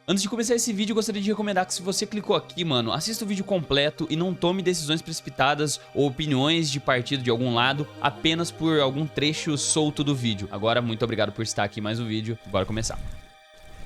Antes de começar esse vídeo, eu gostaria de recomendar que se você clicou aqui, mano, assista o vídeo completo e não tome decisões precipitadas ou opiniões de partido de algum lado apenas por algum trecho solto do vídeo. Agora, muito obrigado por estar aqui em mais um vídeo. Bora começar.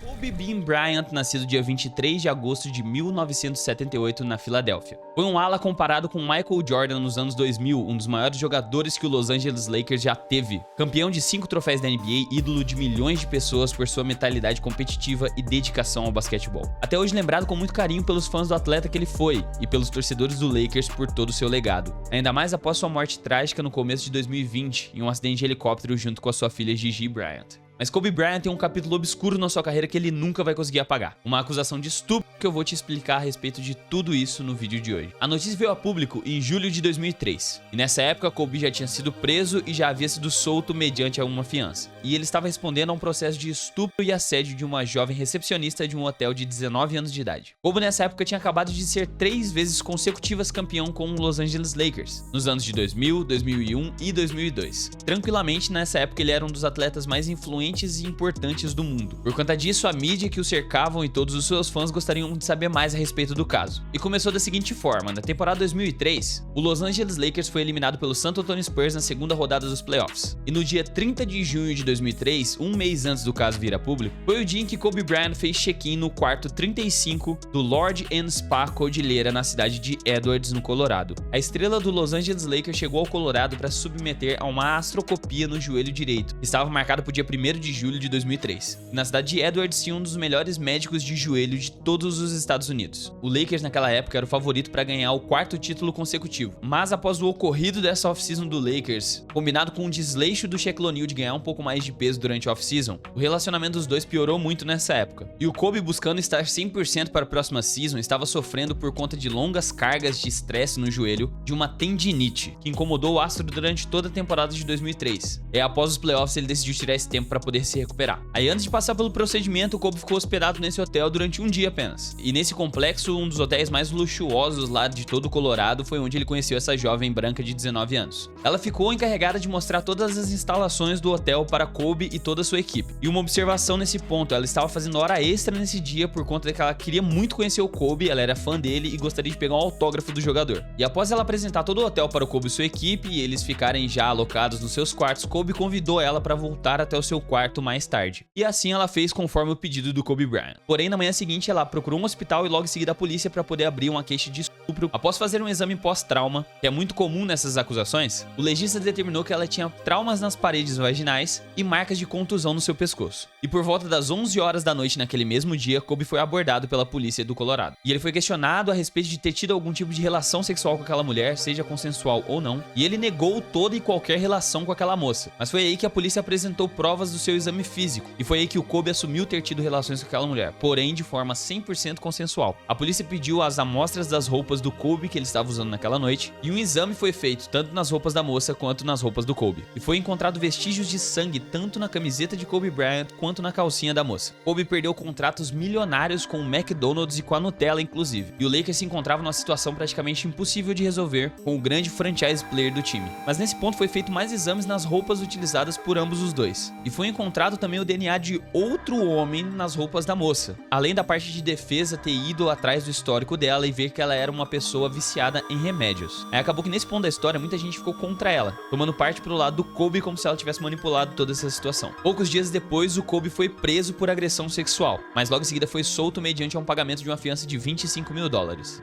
Kobe Bean Bryant, nascido dia 23 de agosto de 1978 na Filadélfia. Foi um ala comparado com Michael Jordan nos anos 2000, um dos maiores jogadores que o Los Angeles Lakers já teve. Campeão de 5 troféus da NBA, ídolo de milhões de pessoas por sua mentalidade competitiva e dedicação ao basquetebol. Até hoje lembrado com muito carinho pelos fãs do atleta que ele foi e pelos torcedores do Lakers por todo o seu legado. Ainda mais após sua morte trágica no começo de 2020, em um acidente de helicóptero junto com a sua filha Gigi Bryant. Mas Kobe Bryant tem um capítulo obscuro na sua carreira que ele nunca vai conseguir apagar. Uma acusação de estupro que eu vou te explicar a respeito de tudo isso no vídeo de hoje. A notícia veio a público em julho de 2003. E nessa época, Kobe já tinha sido preso e já havia sido solto mediante uma fiança. E ele estava respondendo a um processo de estupro e assédio de uma jovem recepcionista de um hotel de 19 anos de idade. Kobe nessa época tinha acabado de ser 3 vezes consecutivas campeão com o Los Angeles Lakers, nos anos de 2000, 2001 e 2002. Tranquilamente, nessa época ele era um dos atletas mais influentes e importantes do mundo. Por conta disso, a mídia que o cercavam e todos os seus fãs gostariam de saber mais a respeito do caso. E começou da seguinte forma: na temporada 2003, o Los Angeles Lakers foi eliminado pelo San Antonio Spurs na segunda rodada dos playoffs. E no dia 30 de junho de 2003, um mês antes do caso vir a público, foi o dia em que Kobe Bryant fez check-in no quarto 35 do Lord & Spa Cordillera na cidade de Edwards, no Colorado. A estrela do Los Angeles Lakers chegou ao Colorado para se submeter a uma astrocopia no joelho direito, que estava marcado para o dia 1º de julho de 2003. Na cidade de Edwards tinha um dos melhores médicos de joelho de todos os Estados Unidos. O Lakers naquela época era o favorito para ganhar o 4º título consecutivo. Mas após o ocorrido dessa off-season do Lakers, combinado com o desleixo do Shaquille O'Neal de ganhar um pouco mais de peso durante a off-season, o relacionamento dos dois piorou muito nessa época. E o Kobe, buscando estar 100% para a próxima season, estava sofrendo por conta de longas cargas de estresse no joelho de uma tendinite, que incomodou o astro durante toda a temporada de 2003. E após os playoffs ele decidiu tirar esse tempo para poder se recuperar. Aí antes de passar pelo procedimento, o Kobe ficou hospedado nesse hotel durante um dia apenas. E nesse complexo, um dos hotéis mais luxuosos lá de todo o Colorado, foi onde ele conheceu essa jovem branca de 19 anos. Ela ficou encarregada de mostrar todas as instalações do hotel para Kobe e toda a sua equipe. E uma observação nesse ponto: ela estava fazendo hora extra nesse dia por conta de que ela queria muito conhecer o Kobe, ela era fã dele e gostaria de pegar um autógrafo do jogador. E após ela apresentar todo o hotel para o Kobe e sua equipe e eles ficarem já alocados nos seus quartos, Kobe convidou ela para voltar até o seu quarto mais tarde. E assim ela fez conforme o pedido do Kobe Bryant. Porém, na manhã seguinte ela procurou um hospital e logo em seguida a polícia para poder abrir uma queixa de estupro. Após fazer um exame pós-trauma, que é muito comum nessas acusações, o legista determinou que ela tinha traumas nas paredes vaginais e marcas de contusão no seu pescoço. E por volta das 11 horas da noite naquele mesmo dia, Kobe foi abordado pela polícia do Colorado. E ele foi questionado a respeito de ter tido algum tipo de relação sexual com aquela mulher, seja consensual ou não, e ele negou toda e qualquer relação com aquela moça. Mas foi aí que a polícia apresentou provas do seu exame físico, e foi aí que o Kobe assumiu ter tido relações com aquela mulher, porém de forma 100% consensual. A polícia pediu as amostras das roupas do Kobe que ele estava usando naquela noite, e um exame foi feito tanto nas roupas da moça quanto nas roupas do Kobe. E foi encontrado vestígios de sangue tanto na camiseta de Kobe Bryant quanto na calcinha da moça. Kobe perdeu contratos milionários com o McDonald's e com a Nutella inclusive, e o Lakers se encontrava numa situação praticamente impossível de resolver com o grande franchise player do time. Mas nesse ponto foi feito mais exames nas roupas utilizadas por ambos os dois, e foi encontrado também o DNA de outro homem nas roupas da moça, além da parte de defesa ter ido atrás do histórico dela e ver que ela era uma pessoa viciada em remédios. Aí acabou que nesse ponto da história muita gente ficou contra ela, tomando parte pro lado do Kobe como se ela tivesse manipulado toda essa situação. Poucos dias depois, o Kobe foi preso por agressão sexual, mas logo em seguida foi solto mediante um pagamento de uma fiança de $25 mil,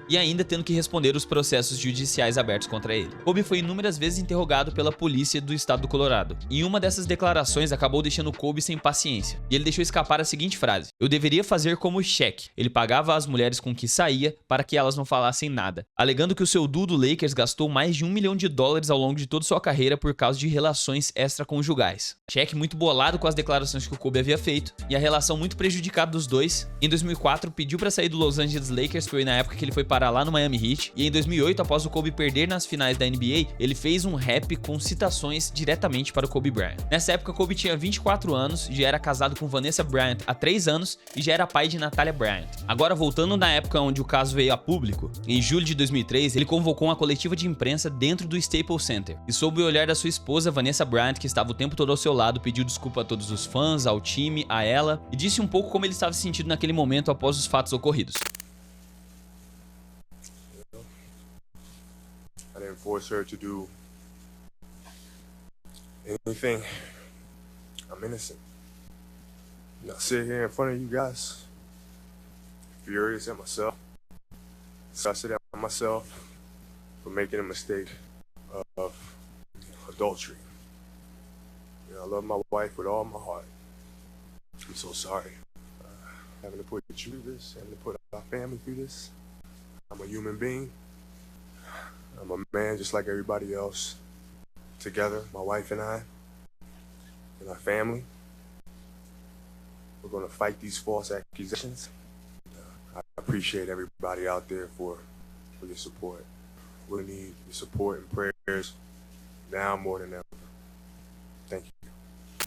e ainda tendo que responder os processos judiciais abertos contra ele. Kobe foi inúmeras vezes interrogado pela polícia do estado do Colorado. Em uma dessas declarações acabou deixando Kobe sem paciência, e ele deixou escapar a seguinte frase: "Eu deveria fazer como o Shaq, ele pagava as mulheres com que saía para que elas não falassem nada", alegando que o seu duo do Lakers gastou mais de $1 milhão ao longo de toda sua carreira por causa de relações extraconjugais. Shaq, muito bolado com as declarações que o Kobe havia feito e a relação muito prejudicada dos dois, em 2004 pediu para sair do Los Angeles Lakers, foi na época que ele foi parar lá no Miami Heat, e em 2008, após o Kobe perder nas finais da NBA, ele fez um rap com citações diretamente para o Kobe Bryant. Nessa época, Kobe tinha 24 24 anos, já era casado com Vanessa Bryant há 3 anos e já era pai de Natalia Bryant. Agora, voltando na época onde o caso veio a público, em julho de 2003, ele convocou uma coletiva de imprensa dentro do Staples Center e, sob o olhar da sua esposa, Vanessa Bryant, que estava o tempo todo ao seu lado, pediu desculpa a todos os fãs, ao time, a ela e disse um pouco como ele estava se sentindo naquele momento após os fatos ocorridos. I didn't force her to do anything. I'm innocent. And I sit here in front of you guys, furious at myself. Disgusted at myself for making a mistake of adultery. You know, I love my wife with all my heart. I'm so sorry. Having to put you through this, having to put our family through this. I'm a human being. I'm a man just like everybody else. Together, my wife and I, and our family, we're going to fight these false accusations. I appreciate everybody out there for your support. We need your support and prayers now more than ever. Thank you.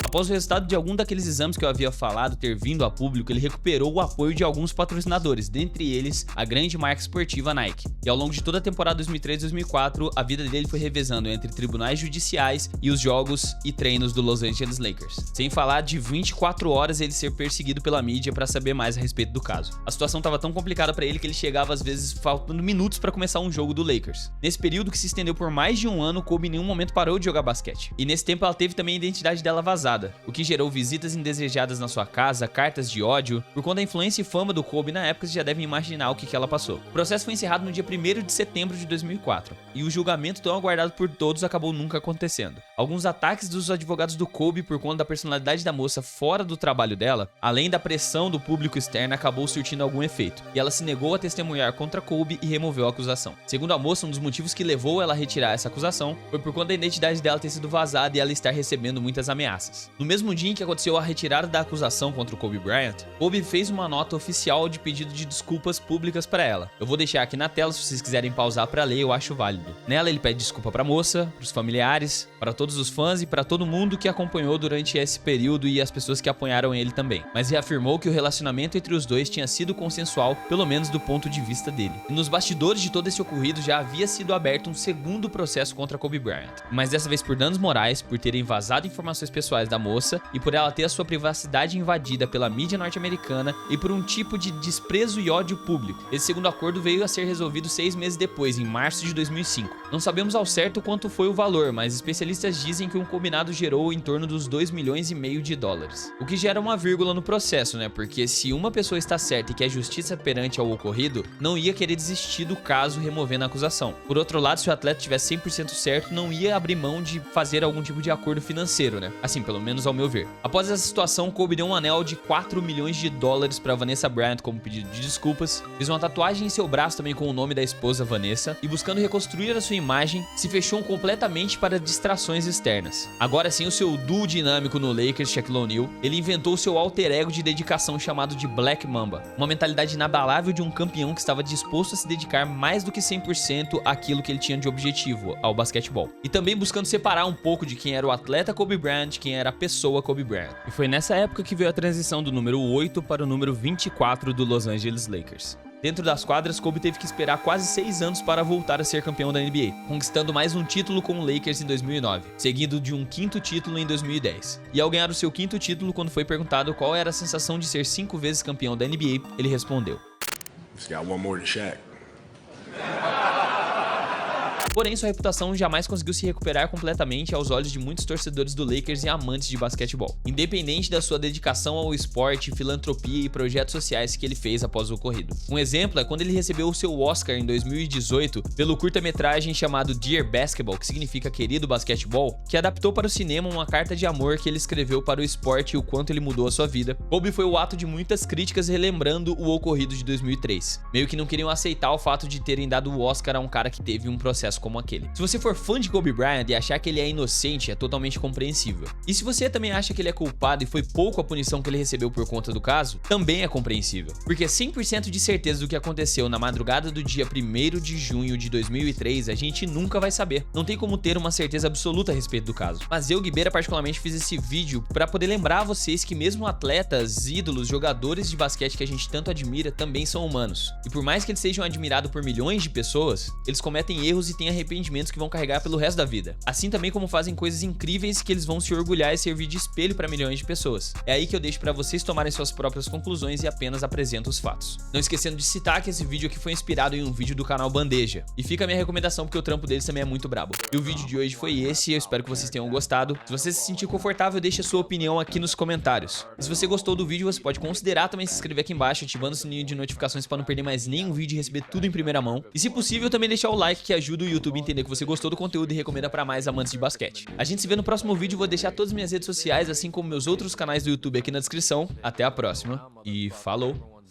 Após o resultado de algum daqueles exames que eu havia falado ter vindo a público, ele recuperou o apoio de alguns patrocinadores, dentre eles a grande marca esportiva Nike. E ao longo de toda a temporada 2003-2004, a vida dele foi revezando entre tribunais judiciais e os jogos e treinos do Los Angeles Lakers. Sem falar de 24 horas ele ser perseguido pela mídia para saber mais a respeito do caso. A situação estava tão complicada para ele que ele chegava às vezes faltando minutos para começar um jogo do Lakers. Nesse período, que se estendeu por mais de um ano, Kobe em nenhum momento parou de jogar basquete. E nesse tempo ela teve também a identidade dela vazada, o que gerou visitas indesejadas na sua casa, cartas de ódio. Por conta da influência e fama do Kobe na época, você já deve imaginar o que ela passou. O processo foi encerrado no dia 1º de setembro de 2004, e o julgamento tão aguardado por todos acabou nunca acontecendo. Alguns ataques dos advogados do Kobe por conta da personalidade da moça fora do trabalho dela, além da pressão do público externo, acabou surtindo algum efeito, e ela se negou a testemunhar contra Kobe e removeu a acusação. Segundo a moça, um dos motivos que levou ela a retirar essa acusação foi por conta da identidade dela ter sido vazada e ela estar recebendo muitas ameaças. No mesmo dia em que aconteceu a retirada da acusação contra o Kobe Bryant, Kobe fez uma nota oficial de pedido de desculpas públicas para ela. Eu vou deixar aqui na tela se vocês quiserem pausar para ler, eu acho válido. Nela ele pede desculpa para a moça, para os familiares, para todos os fãs e para todo mundo que acompanhou durante esse período e as pessoas que apoiaram ele também. Mas reafirmou que o relacionamento entre os dois tinha sido consensual, pelo menos do ponto de vista dele. E nos bastidores de todo esse ocorrido já havia sido aberto um segundo processo contra Kobe Bryant, mas dessa vez por danos morais, por terem vazado informações pessoais da moça e por ela ter a sua privacidade invadida pela mídia norte-americana e por um tipo de desprezo e ódio público. Esse segundo acordo veio a ser resolvido 6 meses depois, em março de 2005. Não sabemos ao certo quanto foi o valor, mas especialistas dizem que um combinado gerou em torno dos 2,5 milhões de dólares. O que gera uma vírgula no processo, né? Porque se uma pessoa está certa e quer justiça perante ao ocorrido, não ia querer desistir do caso removendo a acusação. Por outro lado, se o atleta tivesse 100% certo, não ia abrir mão de fazer algum tipo de acordo financeiro, né? Assim, pelo menos ao meu ver. Após essa situação, Kobe deu um anel de 4 milhões de dólares para Vanessa Bryant como pedido de desculpas, fez uma tatuagem em seu braço também com o nome da esposa Vanessa e, buscando reconstruir a sua imagem, se fechou completamente para distrações externas. Agora sim, o seu duo dinâmico no Lakers, Shaquille O'Neal, ele inventou seu alter ego de dedicação chamado de Black Mamba, uma mentalidade inabalável de um campeão que estava disposto a se dedicar mais do que 100% àquilo que ele tinha de objetivo, ao basquetebol. E também buscando separar um pouco de quem era o atleta Kobe Bryant, quem era a pessoa Kobe Bryant. E foi nessa época que veio a transição do número 8 para o número 24 do Los Angeles Lakers. Dentro das quadras, Kobe teve que esperar quase 6 anos para voltar a ser campeão da NBA, conquistando mais um título com o Lakers em 2009, seguido de um 5º título em 2010. E ao ganhar o seu 5º título, quando foi perguntado qual era a sensação de ser 5 vezes campeão da NBA, ele respondeu: Just got one more than Shaq. Porém, sua reputação jamais conseguiu se recuperar completamente aos olhos de muitos torcedores do Lakers e amantes de basquetebol, independente da sua dedicação ao esporte, filantropia e projetos sociais que ele fez após o ocorrido. Um exemplo é quando ele recebeu o seu Oscar em 2018 pelo curta-metragem chamado Dear Basketball, que significa Querido Basquetebol, que adaptou para o cinema uma carta de amor que ele escreveu para o esporte e o quanto ele mudou a sua vida. Kobe foi o ato de muitas críticas relembrando o ocorrido de 2003. Meio que não queriam aceitar o fato de terem dado o Oscar a um cara que teve um processo sucesso como aquele. Se você for fã de Kobe Bryant e achar que ele é inocente, é totalmente compreensível. E se você também acha que ele é culpado e foi pouco a punição que ele recebeu por conta do caso, também é compreensível. Porque 100% de certeza do que aconteceu na madrugada do dia 1º de junho de 2003, a gente nunca vai saber. Não tem como ter uma certeza absoluta a respeito do caso. Mas eu, Guibeira, particularmente fiz esse vídeo para poder lembrar a vocês que mesmo atletas, ídolos, jogadores de basquete que a gente tanto admira também são humanos. E por mais que eles sejam admirados por milhões de pessoas, eles cometem erros e têm arrependimentos que vão carregar pelo resto da vida. Assim também como fazem coisas incríveis que eles vão se orgulhar e servir de espelho para milhões de pessoas. É aí que eu deixo para vocês tomarem suas próprias conclusões e apenas apresento os fatos. Não esquecendo de citar que esse vídeo aqui foi inspirado em um vídeo do canal Bandeja. E fica a minha recomendação porque o trampo deles também é muito brabo. E o vídeo de hoje foi esse, eu espero que vocês tenham gostado. Se você se sentir confortável, deixe a sua opinião aqui nos comentários. E se você gostou do vídeo, você pode considerar também se inscrever aqui embaixo, ativando o sininho de notificações para não perder mais nenhum vídeo e receber tudo em primeira mão. E se possível, também deixar o like que ajuda o YouTube a entender que você gostou do conteúdo e recomenda para mais amantes de basquete. A gente se vê no próximo vídeo, vou deixar todas as minhas redes sociais, assim como meus outros canais do YouTube aqui na descrição. Até a próxima e falou!